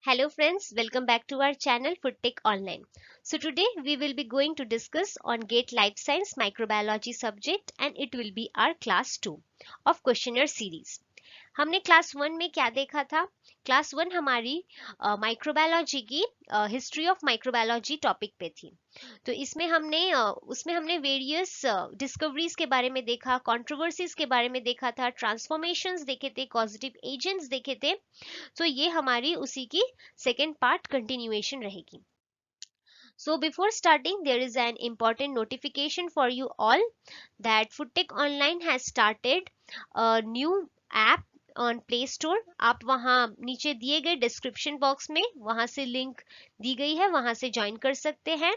Hello friends, welcome back to our channel FoodTech Online. So today we will be going to discuss on GATE Life Science Microbiology subject and it will be our class 2 of questionnaire series. हमने class 1 में क्या देखा था? Class 1 हमारी microbiology की history of microbiology topic पे थी। तो उसमें हमने वेरियस डिस्कवरीज के बारे में देखा, कंट्रोवर्सीज के बारे में देखा था, ट्रांसफॉर्मेशंस देखे थे, पॉजिटिव एजेंट्स देखे थे। तो ये हमारी उसी की सेकेंड पार्ट कंटिन्यूएशन रहेगी। So before starting, there is an important notification for you all that FoodTech Online has started a new app on play store. आप वहां नीचे दिए गए डिस्क्रिप्शन बॉक्स में वहां से लिंक दी गई है, वहां से ज्वाइन कर सकते हैं।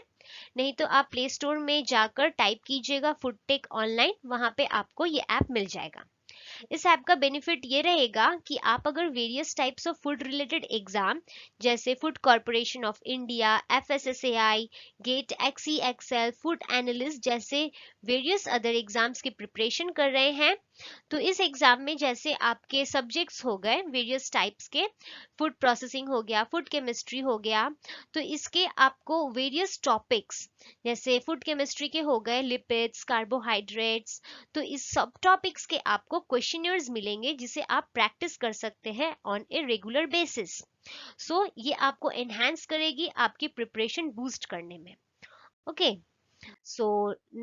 नहीं तो आप प्ले स्टोर में जाकर टाइप कीजिएगा फूडटेक ऑनलाइन, वहां पे आपको ये ऐप मिल जाएगा। इस ऐप का बेनिफिट ये रहेगा कि आप अगर various types of food related exam जैसे Food Corporation of India, FSSAI, GATE XEXL, food analyst जैसे वेरियस अदर एग्जाम्स की प्रिपरेशन कर रहे हैं, तो इस एग्जाम में जैसे आपके सब्जेक्ट्स हो गए वेरियस टाइप्स के, फूड प्रोसेसिंग हो गया, फूड केमिस्ट्री हो गया, तो इसके आपको वेरियस टॉपिक्स जैसे फूड केमिस्ट्री के हो गए लिपिड्स, कार्बोहाइड्रेट्स, तो इस सब टॉपिक्स के आपको क्वेश्चनर्स मिलेंगे जिसे आप प्रैक्टिस कर सकते हैं ऑन ए रेगुलर बेसिस। सो ये आपको एनहांस करेगी आपकी प्रिपरेशन बूस्ट करने में। Okay, so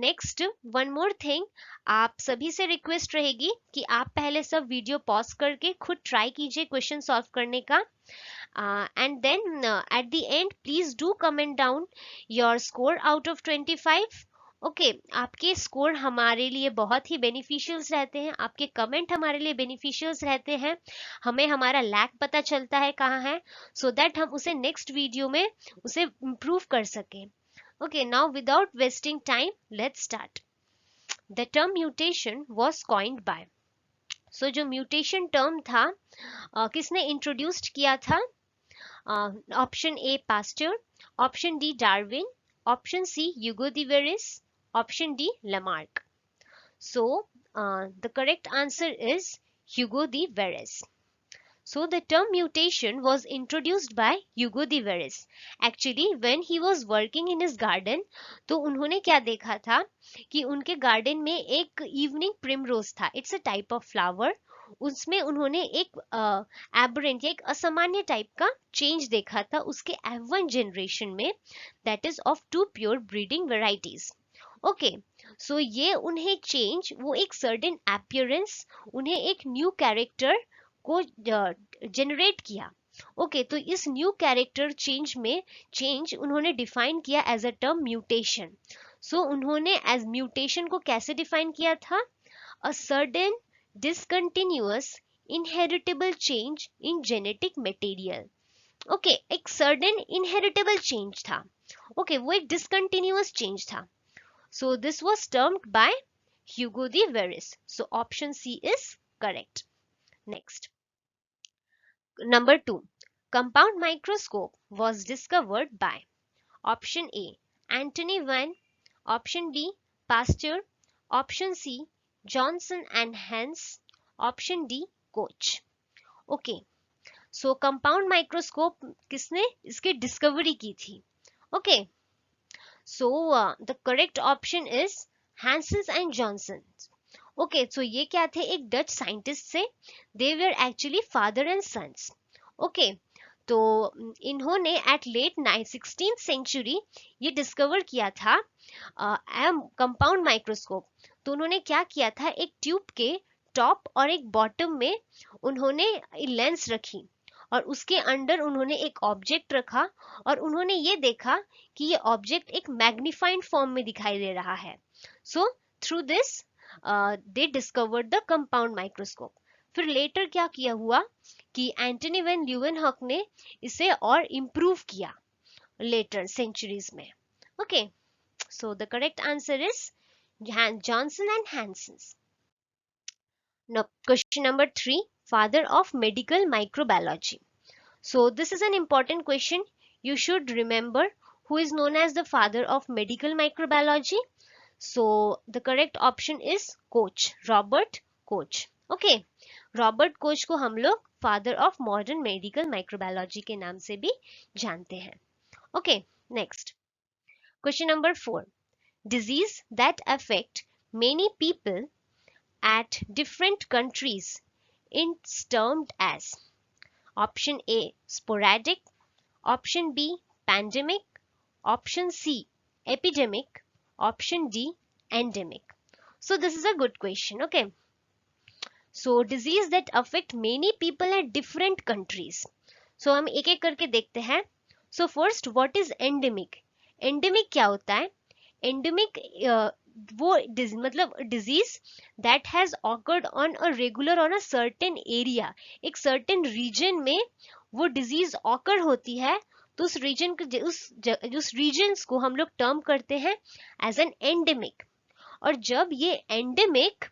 next one more thing, आप सभी से रिक्वेस्ट रहेगी कि आप पहले सब वीडियो पॉज करके खुद ट्राई कीजिए क्वेश्चन सॉल्व करने का, and then at the end please do comment down your score out of 25। Okay, आपके स्कोर हमारे लिए बहुत ही बेनिफिशियल्स रहते हैं, आपके कमेंट हमारे लिए बेनिफिशियल्स रहते हैं, हमें हमारा लैक पता चलता है कहाँ है, सो दैट हम उसे नेक्स्ट वीडियो में उसे इम्प्रूव कर सकें। Okay, now without wasting time, let's start. The term mutation was coined by. So जो mutation term था किसने introduced किया था? Option A Pasteur, Option D Darwin, Option C Hugo de Veris, Option D Lamarck. So the correct answer is Hugo de Veris. So the term mutation was introduced by Hugo de Veris. Actually, when he was working in his garden, तो उन्होंने क्या देखा था कि उनके garden में एक evening primrose था, it's a type of flower, उसमें उन्होंने एक एबरेंट या एक असामान्य टाइप का चेंज देखा था उसके F1 जनरेशन में, that is of two pure breeding varieties. Okay, so ये उन्हें चेंज, वो एक सर्टेन अपीयरेंस, उन्हें एक न्यू कैरेक्टर को जनरेट किया। ओके, तो इस न्यू कैरेक्टर चेंज उन्होंने डिफाइन किया as a term mutation. So उन्होंने एज म्यूटेशन को कैसे डिफाइन किया था? A certain discontinuous inheritable change in genetic material. Okay, एक सर्टेन इनहेरिटेबल चेंज था। ओके, वो एक डिसकंटिन्यूअस चेंज था। So this was termed by Hugo de Veris. So option C is correct. Next. Number 2. Compound microscope was discovered by option A Anthony Van, option B Pasteur, option C Johnson and Hans, option D Koch. Okay, so compound microscope किसने इसकी discovery की थी? Okay, so the correct option is Hansen and Johnson. Okay, so ये क्या थे? एक Dutch scientist से, they were actually father and sons. Okay, तो इन्होंने एट लेट 16th सेंचुरी ये डिस्कवर किया था कंपाउंड माइक्रोस्कोप। तो उन्होंने क्या किया था, एक ट्यूब के टॉप और एक बॉटम में उन्होंने लेंस रखी और उसके अंडर उन्होंने एक ऑब्जेक्ट रखा और उन्होंने ये देखा कि ये ऑब्जेक्ट एक मैग्नीफाइड फॉर्म में दिखाई दे रहा है। So through this they discovered the compound microscope. फिर लेटर क्या किया हुआ कि एंटनी वैन ल्यूवेनहॉक ने इसे और इम्प्रूव किया लेटर सेंचुरीज में। Okay, so the correct answer is Johnson and Hansen. Question number 3, father of medical microbiology. So this is an important question. You should remember who is known as the father of medical microbiology. So the correct option is Koch, Robert Koch. Okay, Robert Koch को हम लोग father of modern medical microbiology के नाम से भी जानते हैं। Okay, next question number 4, disease that affect many people at different countries is termed as option A sporadic, option B pandemic, option C epidemic, option D endemic. So this is a good question. Okay, so disease that affect many people at different countries. So हम एक एक करके देखते हैं. So first, what is endemic? Endemic क्या होता है? Endemic वो मतलब disease that has occurred on a regular on a certain area, एक certain region में वो disease occur होती है, तो उस region को उस regions को हम लोग term करते हैं as an endemic. और जब ये endemic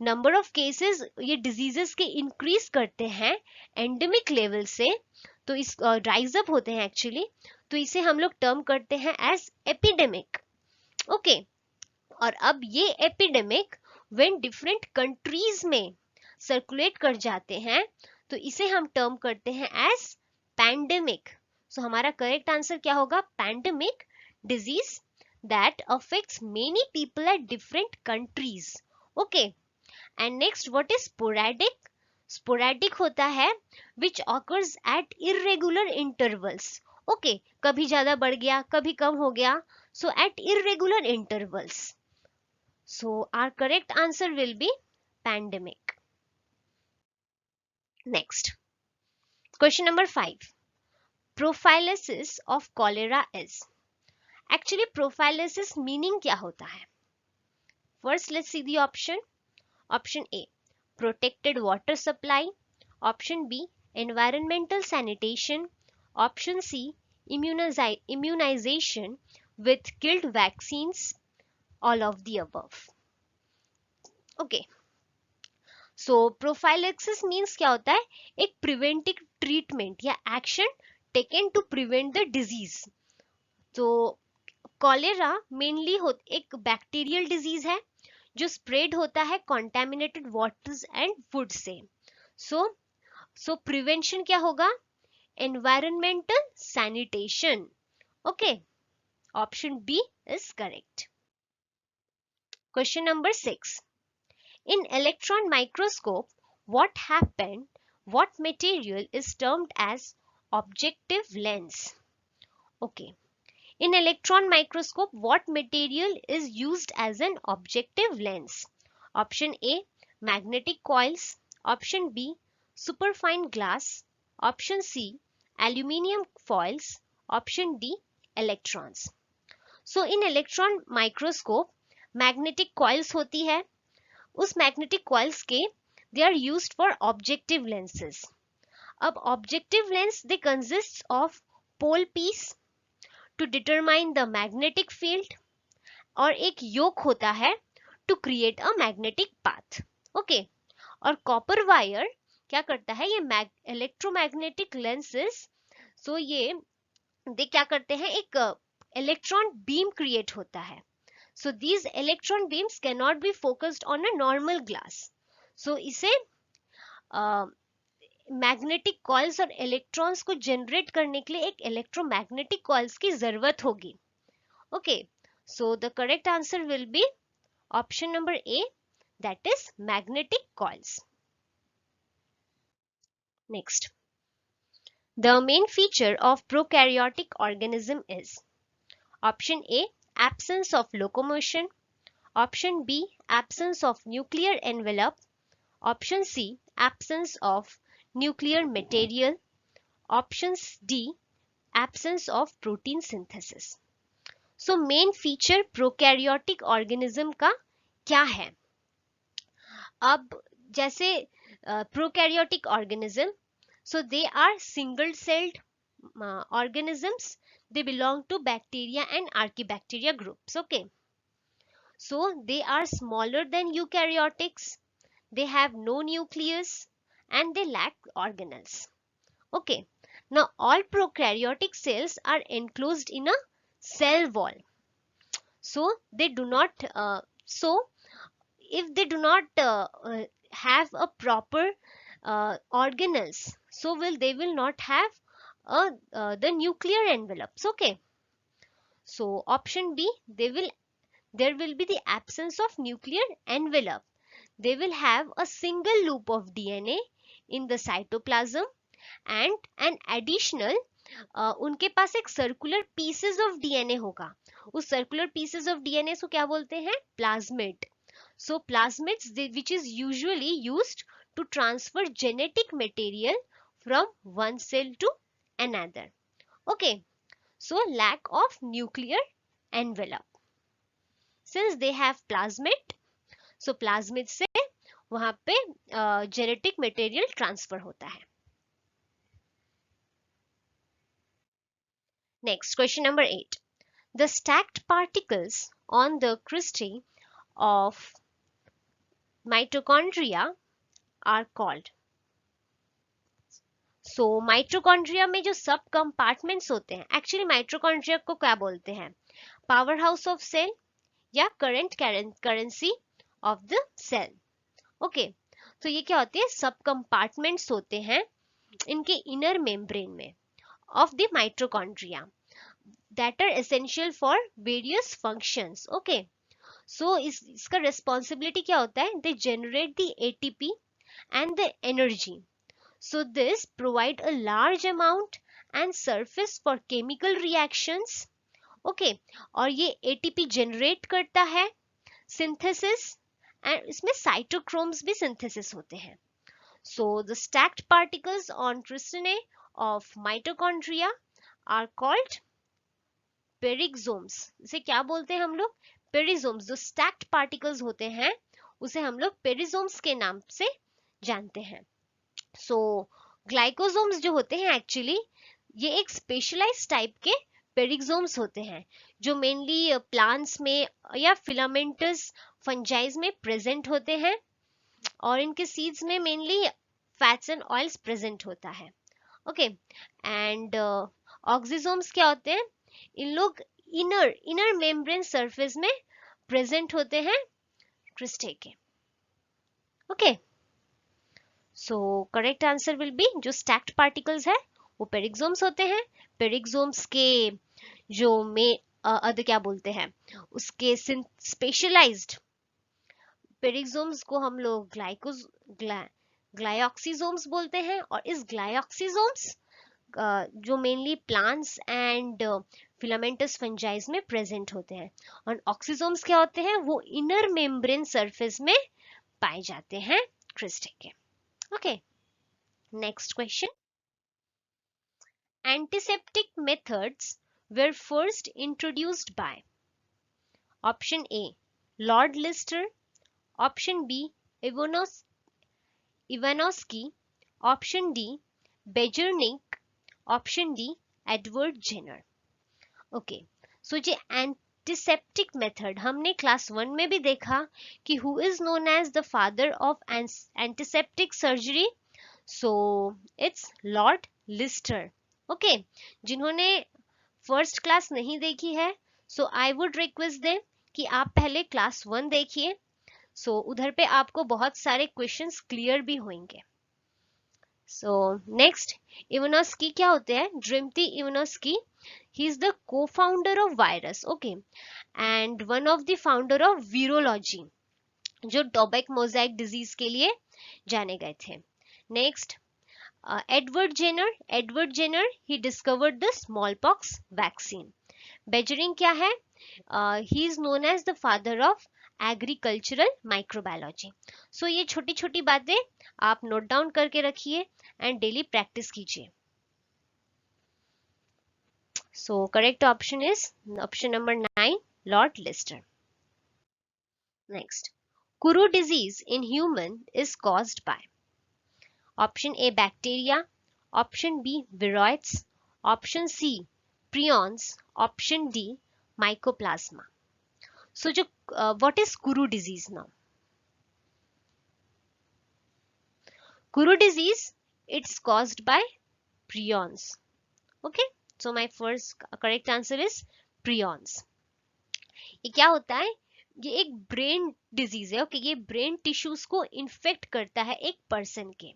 नंबर ऑफ केसेस ये डिजीजेस के इंक्रीज करते हैं एंडेमिक लेवल से, तो इस राइज अप होते हैं एक्चुअली, तो इसे हम लोग टर्म करते हैं एज एपिडेमिक. ओके, और अब ये एपिडेमिक व्हेन डिफरेंट कंट्रीज में सर्कुलेट कर जाते हैं, तो इसे हम टर्म करते हैं एज पैंडेमिक. सो हमारा करेक्ट आंसर क्या होगा? Pandemic, disease that affects many people at different countries. Okay, and next what is sporadic? Sporadic होता है which occurs at irregular intervals. Okay, कभी ज्यादा बढ़ गया, कभी कम हो गया, so at irregular intervals. So our correct answer will be pandemic. Next, question number 5, prophylaxis of cholera is. Actually prophylaxis meaning क्या होता है? First let's see the option. Option A protected water supply, option B environmental sanitation, option C immunization with killed vaccines, all of the above. Okay, so prophylaxis means क्या होता है? एक preventive treatment या action taken to prevent the disease. तो cholera mainly एक bacterial disease है जो spread होता है कॉन्टेमिनेटेड वाटर्स एंड फूड से. सो प्रिवेंशन क्या होगा? Environmental sanitation. Okay, option B is correct. Question number 6, in electron microscope what material is termed as objective lens? Okay, in electron microscope, what material is used as an objective lens? Option A, magnetic coils. Option B, superfine glass. Option C, aluminium foils. Option D, electrons. So in electron microscope, magnetic coils होती है. उस magnetic coils के they are used for objective lenses. अब objective lens they consists of pole piece to determine the magnetic field और एक योक होता है to create a magnetic path. Okay, और कॉपर वायर क्या करता है? ये इलेक्ट्रोमैग्नेटिक लेंसेस, सो ये दे क्या करते हैं? एक इलेक्ट्रॉन बीम क्रिएट होता है. So these electron beams can not be focused on a normal glass. So इसे मैग्नेटिक कॉइल्स और इलेक्ट्रॉन्स को जनरेट करने के लिए एक इलेक्ट्रोमैग्नेटिक कॉइल्स की जरूरत होगी. Okay, so the correct answer will be option number A, that is magnetic coils. Next, the main feature of prokaryotic organism is option A, absence of locomotion, option B, absence of nuclear envelope, option C, absence of nuclear material, option D, absence of protein synthesis. So main feature prokaryotic organism का क्या है? अब जैसे prokaryotic organism, so they are single celled organisms. They belong to bacteria and archaebacteria groups. Okay, so they are smaller than eukaryotics, they have no nucleus and they lack organelles. Okay, now all prokaryotic cells are enclosed in a cell wall, so they do not if they do not have a proper organelles, so they will not have the nuclear envelopes. Okay, so option B, there will be the absence of nuclear envelope. They will have a single loop of DNA in the cytoplasm and an additional उनके पास एक circular pieces of DNA होगा. उस circular pieces of DNA को क्या बोलते हैं? Plasmid. So plasmids, which is usually used to transfer genetic material from one cell to another. Okay, so lack of nuclear envelope. Since they have plasmid, so plasmid से वहां पे genetic material transfer होता है. Next, question number 8. The stacked particles on the cristae of mitochondria are called. So mitochondria में जो सब compartments होते हैं, एक्चुअली माइट्रोकॉन्ड्रिया को क्या बोलते हैं? पावर हाउस ऑफ सेल या current currency of the cell. Okay, तो ये क्या होते हैं? सब कंपार्टमेंट्स होते हैं इनके इनर मेम्ब्रेन में of the mitochondria that are essential for various functions. Okay, so इसका responsibility क्या होता है? They generate the ATP and the energy. So this provide a large amount and surface for chemical reactions. Okay, और ये ATP generate करता है, synthesis, and इसमें cytochromes भी synthesis होते हैं. So the stacked particles on cristae of mitochondria are called पेरिक्सोम्स. इसे क्या बोलते हैं हम लोग? पेरिसोम्स. जो स्टैक्ड पार्टिकल्स होते हैं उसे हम लोग पेरिसोम्स के नाम से जानते हैं. सो ग्लाइकोसोम्स जो होते हैं एक्चुअली ये एक स्पेशलाइज्ड टाइप के पेरिक्सोम्स होते हैं जो मेनली प्लांट्स में या फिलामेंटस फंजाइज में प्रेजेंट होते हैं और इनके सीड्स में mainly fats and oils present होता है. ओके, एंड ऑक्सीसोम्स क्या होते हैं? इन लोग इनर मेम्ब्रेन सरफेस में प्रेजेंट होते हैं क्रिस्टे के. Okay, so correct answer will B जो स्टैक्ड पार्टिकल्स है वो पेरिक्सोम्स होते हैं. पेरिक्सोम्स के जो क्या बोलते हैं उसके स्पेशलाइज्ड पेरिक्सोम्स को हम लोग ग्लाइऑक्सीसोम्स बोलते हैं. और इस ग्लाइऑक्सीसोम्स जो mainly plants and filamentous fungi में प्रेजेंट होते हैं. और ऑक्सीसोम्स क्या होते हैं? वो इनर मेम्ब्रेन सरफेस में पाए जाते हैं क्रिस्टे के. Okay, next question. Antiseptic methods were first introduced by option A Lord Lister, option B Ivanovsky, option D Bejernik, option D Edward Jenner. Okay, so जो एंटीसेप्टिक मेथड हमने class 1 में भी देखा कि who is known as the father of antiseptic surgery. So it's Lord Lister. Okay, जिन्होंने first class नहीं देखी है so I would request them कि आप पहले क्लास 1 देखिए. सो उधर पे आपको बहुत सारे क्वेश्चंस क्लियर भी होंगे. सो नेक्स्ट, इवानोस्की क्या होते हैं? ड्रिम्टी Ivanovsky. He is the co-founder of virus, okay, and one of the founder of virology, जो टोबैक मोज़ाइक डिजीज के लिए जाने गए थे. Next, Edward Jenner he discovered the smallpox vaccine. Beijerinck क्या है? He is known as the father of agricultural microbiology. So ये छोटी छोटी बातें आप नोट डाउन करके रखिए एंड डेली प्रैक्टिस कीजिए. So correct option is option number 9, Lord Lister. Next, Kuru disease in human is caused by option A bacteria, option B viroids, option C prions, option D mycoplasma. So what is Kuru disease now? Kuru disease, it's caused by prions. Okay, so my first correct answer is prions. ये क्या होता है? ये एक brain disease है. Okay, ये brain tissues को infect करता है एक पर्सन के.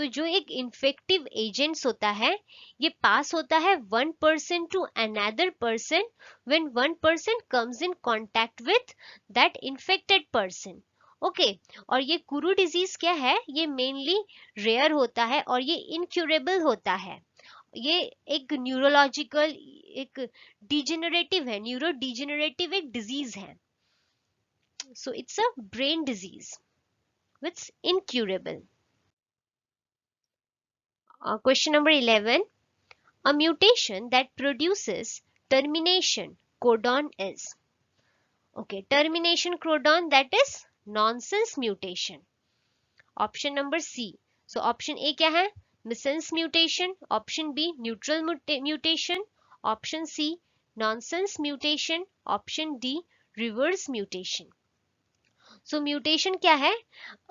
जो एक इन्फेक्टिव एजेंट्स होता है ये पास होता है one person to another person when one person comes in contact with that infected person. Okay, और ये कुरु डिजीज क्या है, ये मेनली रेयर होता है और ये इनक्यूरेबल होता है। ये एक न्यूरोलॉजिकल, एक डिजेनरेटिव है, न्यूरो डिजेनरेटिव एक डिजीज है। So it's a brain disease which incurable. Question number 11. A mutation that produces termination codon is. Okay, termination codon, that is nonsense mutation. Option number C. So option A क्या है? Missense mutation. Option B neutral mutation. Option C nonsense mutation. Option D reverse mutation. So mutation क्या है?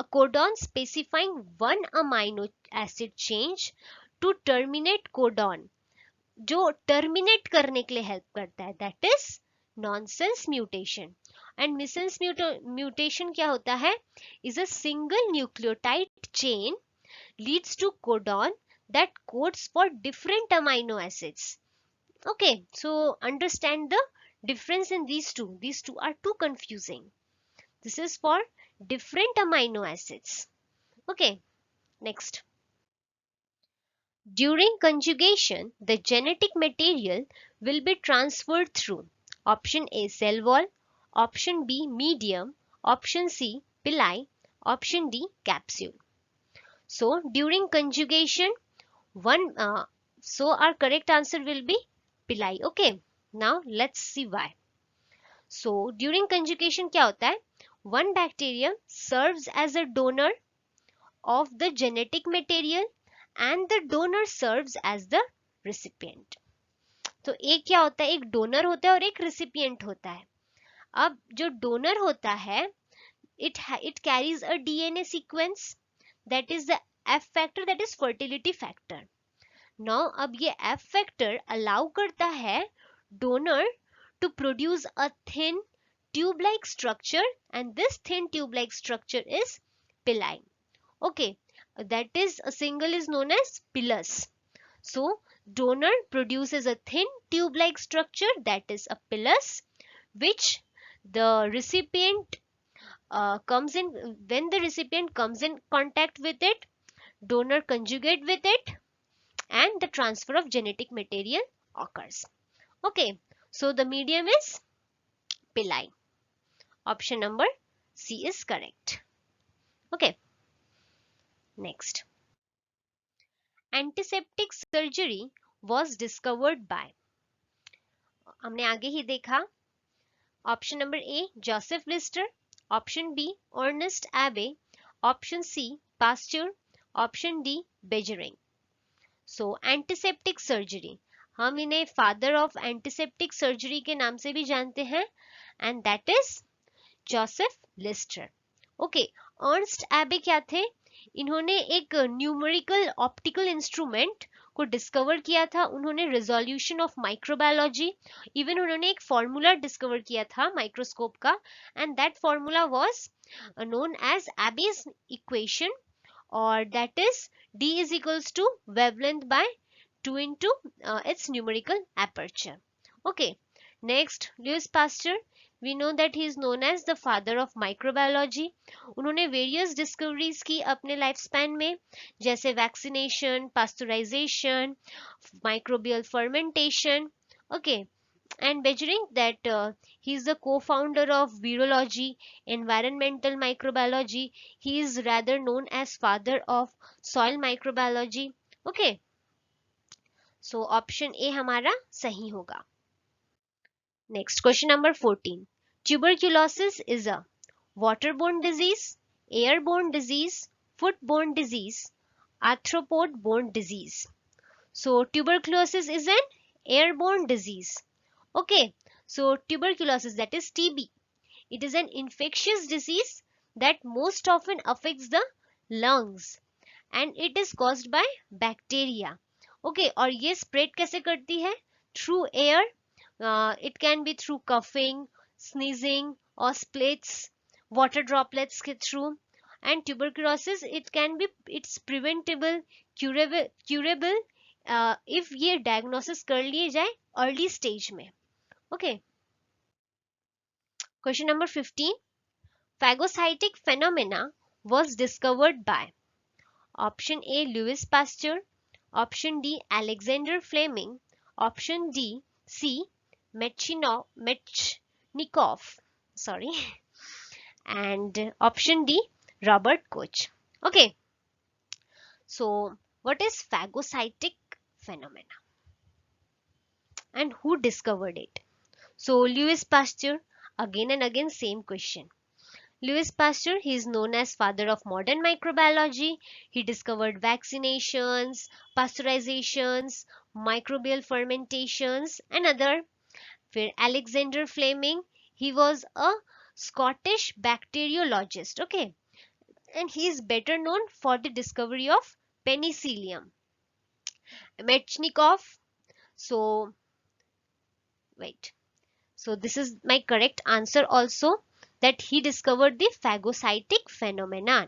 A codon specifying one amino acid change to terminate codon, जो terminate करने के लिए help करता है, that is nonsense mutation. And missense mutation क्या होता है? Is a single nucleotide change leads to codon that codes for different amino acids. Okay, so understand the difference in these two are too confusing. This is for different amino acids. Okay, next. During conjugation, the genetic material will be transferred through option A cell wall, option B medium, option C pili, option D capsule. So during conjugation, so our correct answer will be pili. Okay, now let's see why. So during conjugation क्या होता है? One bacterium serves as a donor of the genetic material and the donor serves as the recipient. तो एक क्या होता है? एक donor होता है और एक रिसिपिएंट होता है। अब जो डोनर होता है it carries a DNA sequence, that is the F factor, that is fertility factor. Now अब ये F factor allow करता है donor to produce a thin tube like structure, and this thin tube like structure is pili. Okay, that is a single is known as pilus. So donor produces a thin tube like structure, that is a pilus, which the recipient comes in, when the recipient comes in contact with it, donor conjugate with it, and the transfer of genetic material occurs. Okay, so the medium is pili. Option number C is correct. Okay, next. Antiseptic surgery was discovered by, हमने आगे ही देखा, option number A Joseph Lister, option B Ernst Abbe, option C Pasteur, option D Beijerinck. So antiseptic surgery, हम इन्हें father of antiseptic surgery के नाम से भी जानते हैं, and that is Joseph Lister. Okay, Ernest Abbe क्या थे? इन्होंने एक न्यूमेरिकल ऑप्टिकल इंस्ट्रूमेंट को डिस्कवर किया था। उन्होंने रिजोल्यूशन ऑफ माइक्रोबायोलॉजी, इवन उन्होंने एक फॉर्मूला डिस्कवर किया था माइक्रोस्कोप का, and that formula was known as Abbe's equation, और that is d is equals to wavelength by 2 into its numerical aperture. Okay, next, Louis Pasteur, we know that he is known as the father of microbiology. उन्होंने various discoveries की अपने life span में, जैसे vaccination, pasteurization, microbial fermentation. Okay, and Beijering, that he is the co-founder of virology, environmental microbiology. He is rather known as father of soil microbiology. Okay, so option A हमारा सही होगा. Next, question number 14. Tuberculosis is a waterborne disease, airborne disease, foodborne disease, arthropod-borne disease. So tuberculosis is an airborne disease. Okay, so tuberculosis, that is TB, it is an infectious disease that most often affects the lungs, and it is caused by bacteria. Okay, और ये spread कैसे करती है? Through air. It can be through coughing, sneezing, or splits, water droplets के through, And tuberculosis, it's preventable, curable if ये diagnosis कर लिए जाए early stage में. Okay. Question number 15. Phagocytic phenomena was discovered by option A. Louis Pasteur, option D. Alexander Fleming, option C. Metchnikoff, sorry, and option D. Robert Koch. Okay, so what is phagocytic phenomena and who discovered it? So Louis Pasteur, again and again same question. Louis Pasteur, he is known as father of modern microbiology. He discovered vaccinations, pasteurizations, microbial fermentations and other. Where Alexander Fleming, he was a Scottish bacteriologist, okay, and he is better known for the discovery of penicillium. Metchnikoff, so wait, so this is my correct answer also, that he discovered the phagocytic phenomenon.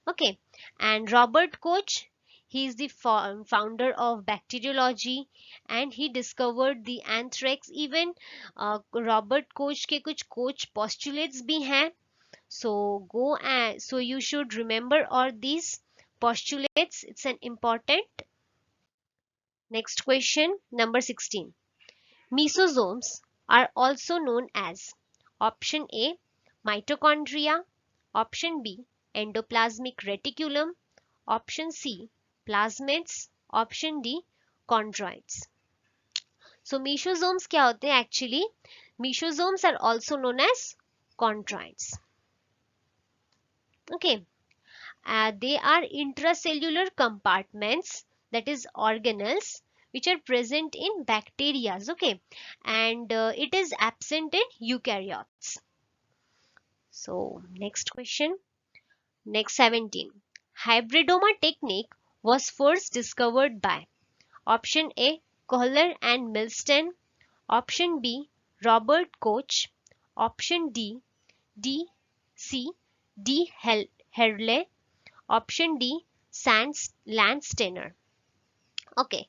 Okay, and Robert Koch, he is the founder of bacteriology and he discovered the anthrax. Even Robert Koch के कुछ Koch postulates भी हैं. So go and so you should remember all these postulates. It's an important. Next question, number 16. Mesosomes are also known as option A. Mitochondria, option B. Endoplasmic reticulum, option C. Plasmids, option D. Chondroids. So mesosomes क्या होते हैं actually? Mesosomes are also known as chondroids. Okay, they are intracellular compartments, that is organelles, which are present in bacteria, okay, and it is absent in eukaryotes. So next question, next 17. Hybridoma technique was first discovered by option A. Kohler and Milstein, option B. Robert Koch, option C. D. Herle, option D. Lance Tanner. Okay,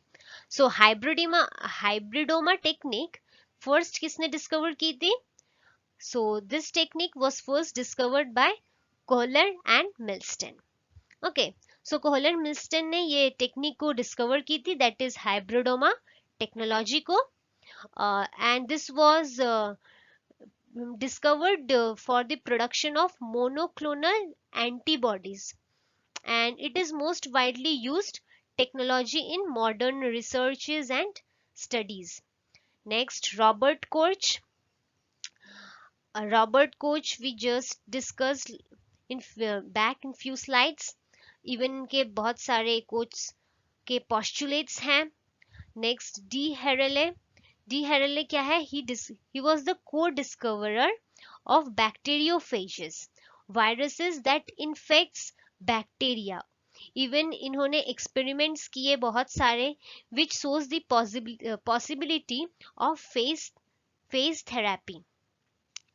so hybridoma technique first किसने discover की थी? So this technique was first discovered by Kohler and Milstein. Okay, so Kohler Milstein ने ये technique को discover की थी, that is hybridoma technology को, and this was discovered for the production of monoclonal antibodies, and it is most widely used technology in modern researches and studies. Next, Robert Koch. Robert Koch we just discussed in back in few slides. Even के बहुत सारे coach के postulates हैं. Next, D. Herrele. D. Herrele क्या है? He was the co-discoverer of bacteriophages, viruses that infects bacteria. Even इन्होंने experiments किए बहुत सारे, which shows the possibility of phase therapy.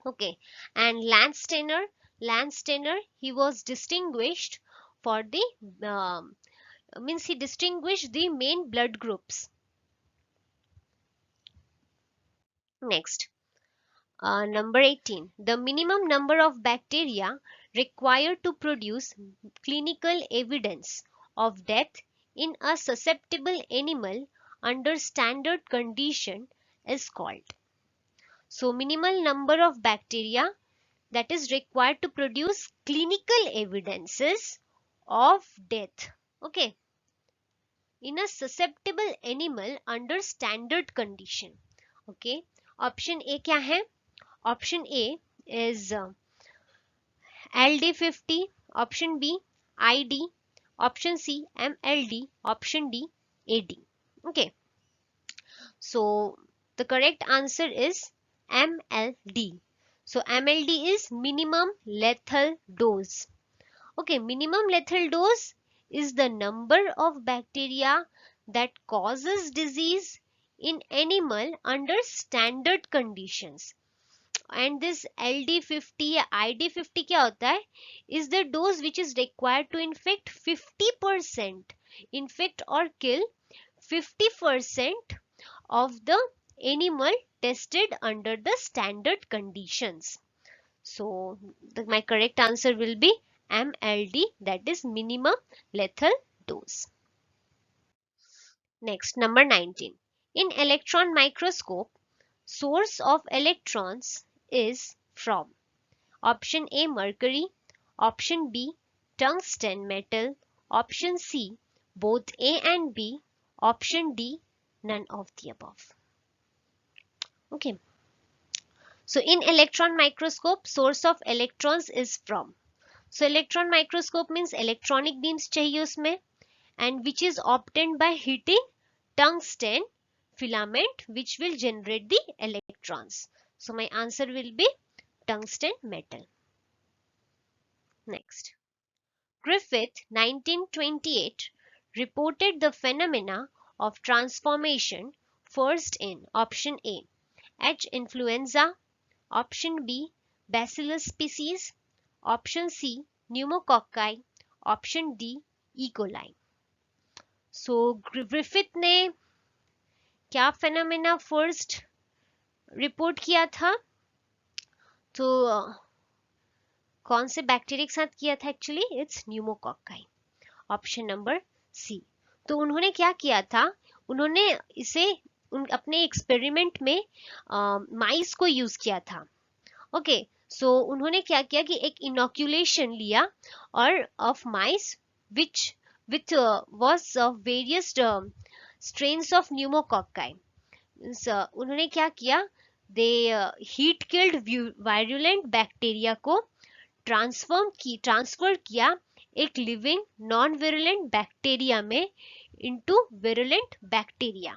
Okay, and Lance Tanner, he was distinguished for the means he distinguished the main blood groups. Next, number 18. The minimum number of bacteria required to produce clinical evidence of death in a susceptible animal under standard condition is called. So minimal number of bacteria that is required to produce clinical evidences of death, okay, in a susceptible animal under standard condition. Okay, option A क्या है? Option A is LD50, option B ID, option C MLD, option D AD. Okay, so the correct answer is MLD. So MLD is minimum lethal dose. Okay, minimum lethal dose is the number of bacteria that causes disease in animal under standard conditions. and this LD50 या ID50 क्या होता है, is the dose which is required to infect 50%, infect or kill 50% of the animal tested under the standard conditions. So my correct answer will be MLD, that is minimum lethal dose. Next, number 19. In electron microscope, source of electrons is from option A mercury, option B tungsten metal, option C both A and B, option D none of the above. Okay. So in electron microscope, source of electrons is from. So electron microscope means electronic beams चाहिए उसमें, and which is obtained by heating tungsten filament, which will generate the electrons. So my answer will be tungsten metal. Next, Griffith 1928 reported the phenomena of transformation first in option A H. influenza, option B Bacillus species, option C pneumococci, option D E. coli. So Griffith ने क्या phenomena first report किया था, तो कौन से bacteria के साथ किया था, actually it's pneumococci, option number C. तो उन्होंने क्या किया था, उन्होंने इसे अपने एक्सपेरिमेंट में माइस को यूज किया था. ओके, सो उन्होंने क्या किया कि एक इनोक्यूलेशन लिया और of mice which with was various strains of pneumococci. उन्होंने क्या किया, दे हीट किल्ड वायरुलेंट बैक्टीरिया को ट्रांसफर किया एक लिविंग नॉन विरुलेंट बैक्टीरिया में into virulent bacteria.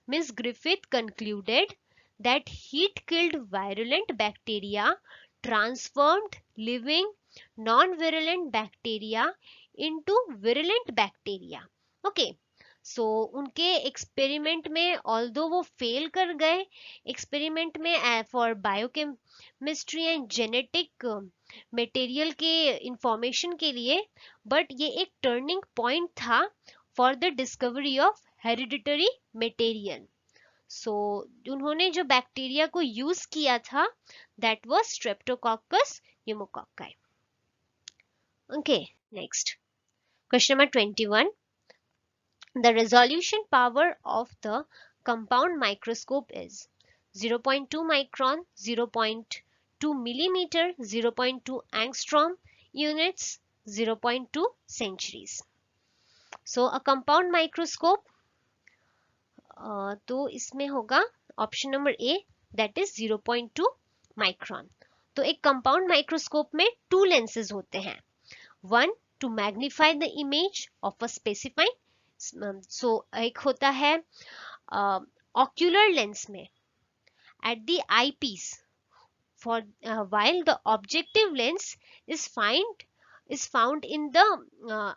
Ms. Griffith concluded that heat killed virulent bacteria transformed living non-virulent bacteria into virulent bacteria. Okay, so उनके experiment में although वो fail कर गए experiment में for biochemistry and genetic material के information के लिए, बट ये एक टर्निंग पॉइंट था for the discovery of hereditary material. So उन्होंने जो बैक्टीरिया को यूज किया था that was streptococcus pneumococci. Okay, next question number 21. The resolution power of the compound microscope is 0.2 micron, 0.2 millimeter, 0.2 angstrom units, 0.2 centuries. So a compound microscope, तो इसमें होगा option number A, that is 0.2 micron. तो एक compound microscope में to lenses होते हैं, one to magnify the image of a specified. So एक होता है ocular lens में at the eyepiece, for while the objective lens is found in the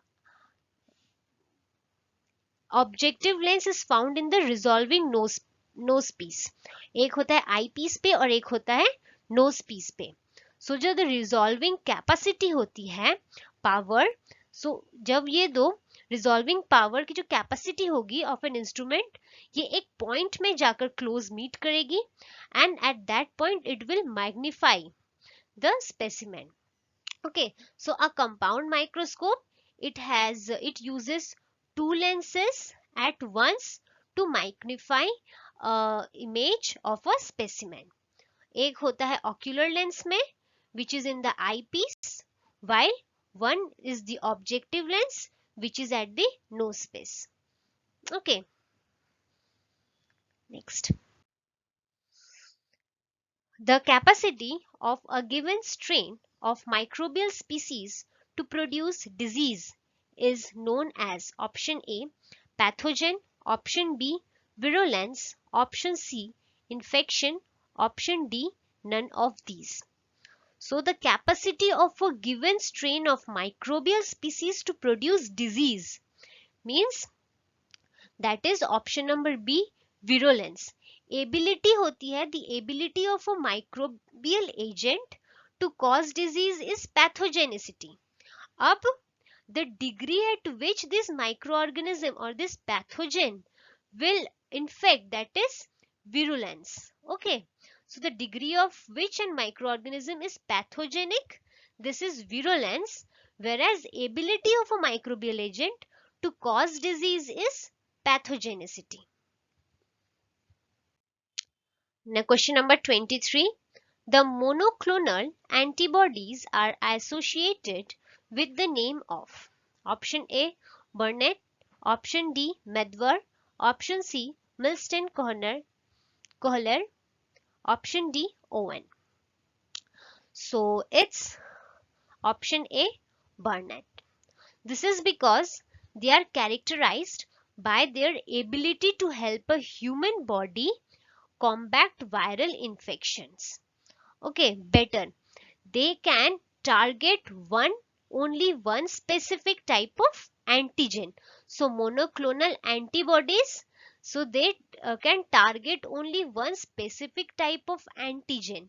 objective lens is found in the resolving nose piece. एक होता है आई piece पे और एक होता है नोज पीस पे. सो जो द रिजॉल्विंग कैपेसिटी होती है पावर, सो जब ये दो रिजॉल्विंग पावर की जो कैपेसिटी होगी ऑफ एन इंस्ट्रूमेंट, ये एक पॉइंट में जाकर क्लोज मीट करेगी and at that point it will magnify the specimen. Okay, so a compound microscope it uses two lenses at once to magnify image of a specimen. एक होता है ocular lens में which is in the eyepiece, while one is the objective lens which is at the nose space. Okay, next, the capacity of a given strain of microbial species to produce disease is known as option A pathogen, option B virulence, option C infection, option D none of these. So the capacity of a given strain of microbial species to produce disease means that is option number B virulence. Ability होती है, the ability of a microbial agent to cause disease is pathogenicity. अब the degree at which this microorganism or this pathogen will infect, that is virulence. Okay, so the degree of which an microorganism is pathogenic, this is virulence, whereas ability of a microbial agent to cause disease is pathogenicity. Now question number 23. The monoclonal antibodies are associated with the name of option A Burnett, option D Medvar, option C Milstein Kohler, option D Owen. So it's option A Burnett. This is because they are characterized by their ability to help a human body combat viral infections. Okay, better. They can target only one specific type of antigen. So monoclonal antibodies, so they can target only one specific type of antigen.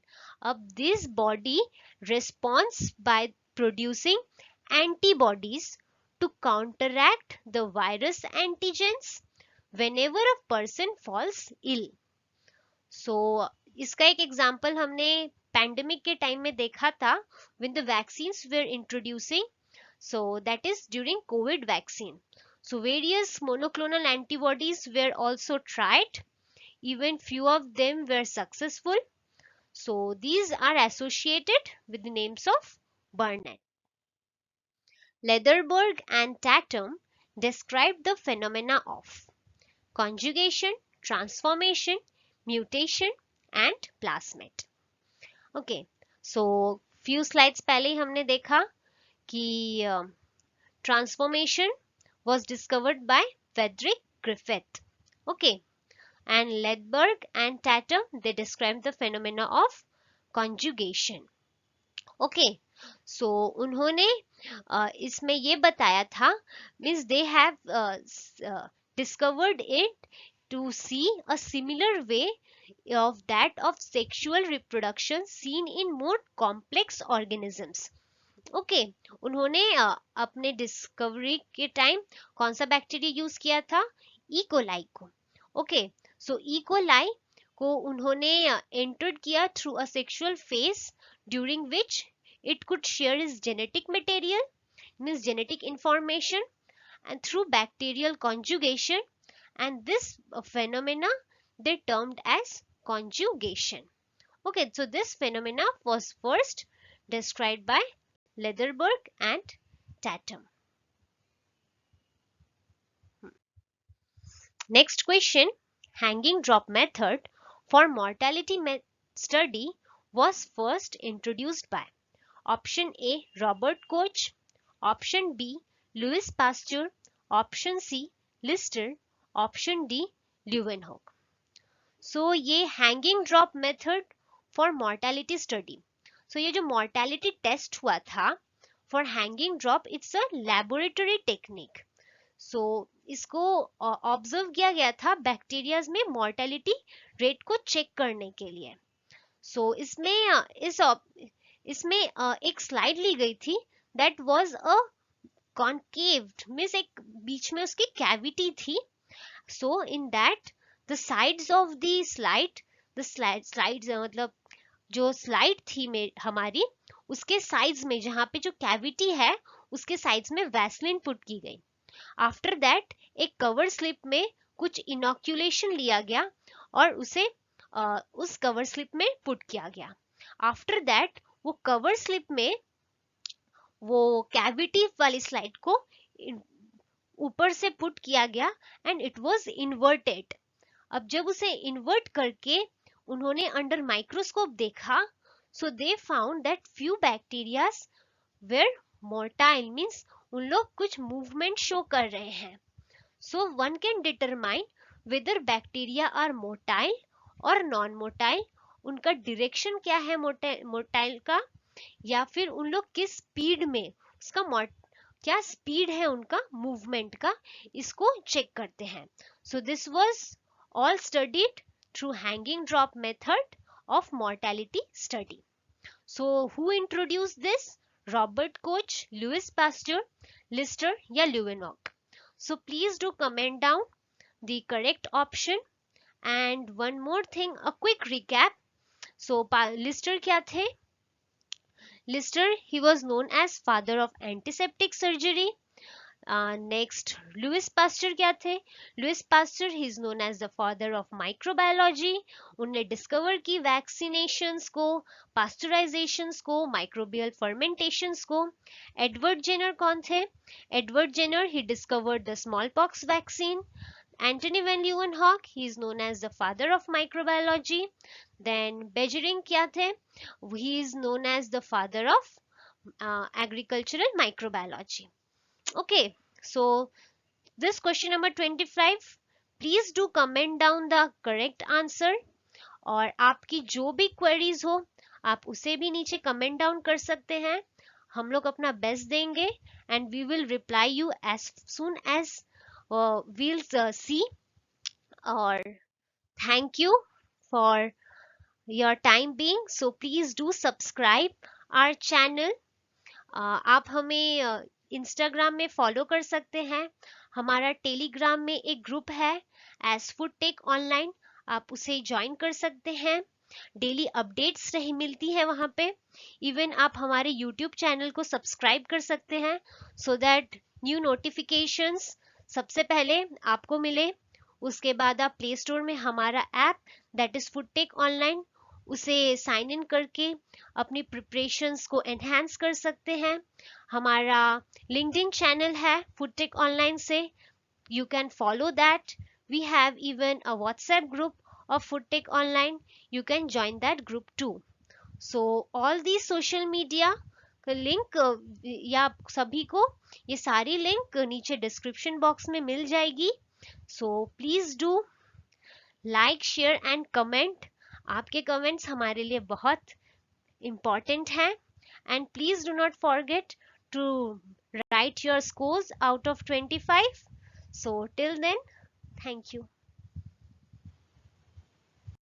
This body responds by producing antibodies to counteract the virus antigens whenever a person falls ill. सो इसका एक example हमने pandemic के time में देखा था when the vaccines were introducing, so that is during COVID vaccine. So various monoclonal antibodies were also tried, even few of them were successful. So these are associated with the names of Burnett. Lederberg and Tatum described the phenomena of conjugation, transformation, mutation and plasmid. Okay, so few slides पहले ही हमने देखा कि transformation was discovered by Frederick Griffith. Okay, and Ledberg and Tatum they described the phenomena of conjugation. Okay, so उन्होंने इसमें ये बताया था, means they have discovered it to see a similar way of that of sexual reproduction seen in more complex organisms. Okay, उन्होंने अपने discovery के time कौन सा बैक्टीरिया यूज किया था? इकोलाई को. ओके, सो इकोलाई को उन्होंने एंटर्ड किया through a sexual phase during which it could share its genetic material, means genetic information, and through bacterial conjugation, and this phenomena they termed as conjugation. Okay, so this phenomena was first described by Lederberg and Tatum. Next question. Hanging drop method for mortality study was first introduced by option A Robert Koch, option B Louis Pasteur, option C Lister, option D Leeuwenhoek. So ये hanging drop method for mortality study. So ये जो mortality test हुआ था for hanging drop, it's a laboratory technique. So इसको observe किया गया था bacterias में mortality rate को चेक करने के लिए. So इसमें एक स्लाइड ली गई थी that was a concaved, means एक बीच में उसकी कैविटी थी. So in that the sides of the slides मतलब जो स्लाइड थी में हमारी, उसके साइड्स में जहाँ पे जो कैविटी है उसके साइड्स में वैसलिन पुट की गई. आफ्टर दैट एक कवर स्लिप में कुछ इनोक्यूलेशन लिया गया और उसे उस कवर स्लिप में पुट किया गया. आफ्टर दैट वो कवर स्लिप में वो कैविटी वाली स्लाइड को ऊपर से पुट किया गया एंड इट वाज इन्वर्टेड. अब जब उसे इन्वर्ट करके उन्होंने अंडर माइक्रोस्कोप देखा, so they found that few bacterias were motile, means उन लोग कुछ मूवमेंट शो कर रहे हैं. So one can determine whether bacteria are motile और नॉन मोर्टाइल, उनका डायरेक्शन क्या है मोर्टाइल का, या फिर उन लोग किस स्पीड में, उसका क्या स्पीड है उनका मूवमेंट का, इसको चेक करते हैं. So this was all studied through hanging drop method of mortality study. So who introduced this? Robert Koch, Louis Pasteur, Lister या Leeuwenhoek? So please do comment down the correct option. And one more thing, a quick recap. So Lister क्या थे? Lister, he was known as father of antiseptic surgery. Next, Louis Pasteur क्या थे? Louis Pasteur, he is known as the father of microbiology. उनने discover की vaccinations को, pasteurizations को, microbial fermentations को. Edward Jenner कौन थे? Edward Jenner, he discovered the smallpox vaccine. Antony van Leeuwenhoek, he is known as the father of microbiology. Then Beijering क्या थे? He is known as the father of agricultural microbiology. Okay, so this question number 25. Please do comment down the correct answer. और आपकी जो भी queries हो आप उसे भी नीचे comment down कर सकते हैं. हम लोग अपना best देंगे and we will reply you as soon as we'll see. और thank you for your time being. So please do subscribe our channel. आप हमें इंस्टाग्राम में फॉलो कर सकते हैं. हमारा टेलीग्राम में एक ग्रुप है एज फूड टेक ऑनलाइन, आप उसे ज्वाइन कर सकते हैं. डेली अपडेट्स रही मिलती है वहां पे. इवन आप हमारे यूट्यूब चैनल को सब्सक्राइब कर सकते हैं सो दैट न्यू नोटिफिकेशंस सबसे पहले आपको मिले. उसके बाद आप प्ले स्टोर में हमारा ऐप दैट इज फूड टेक ऑनलाइन उसे साइन इन करके अपनी प्रिपरेशंस को एनहांस कर सकते हैं. हमारा लिंक्डइन चैनल है फूडटेक ऑनलाइन से, you can follow that. We have even a WhatsApp group of FoodTech Online, you can join that group too. So all the social media link या सभी को ये सारी लिंक नीचे डिस्क्रिप्शन बॉक्स में मिल जाएगी. So please do like share and comment. आपके comments हमारे लिए बहुत important हैं. And please do not forget to write your scores out of 25. So till then, thank you.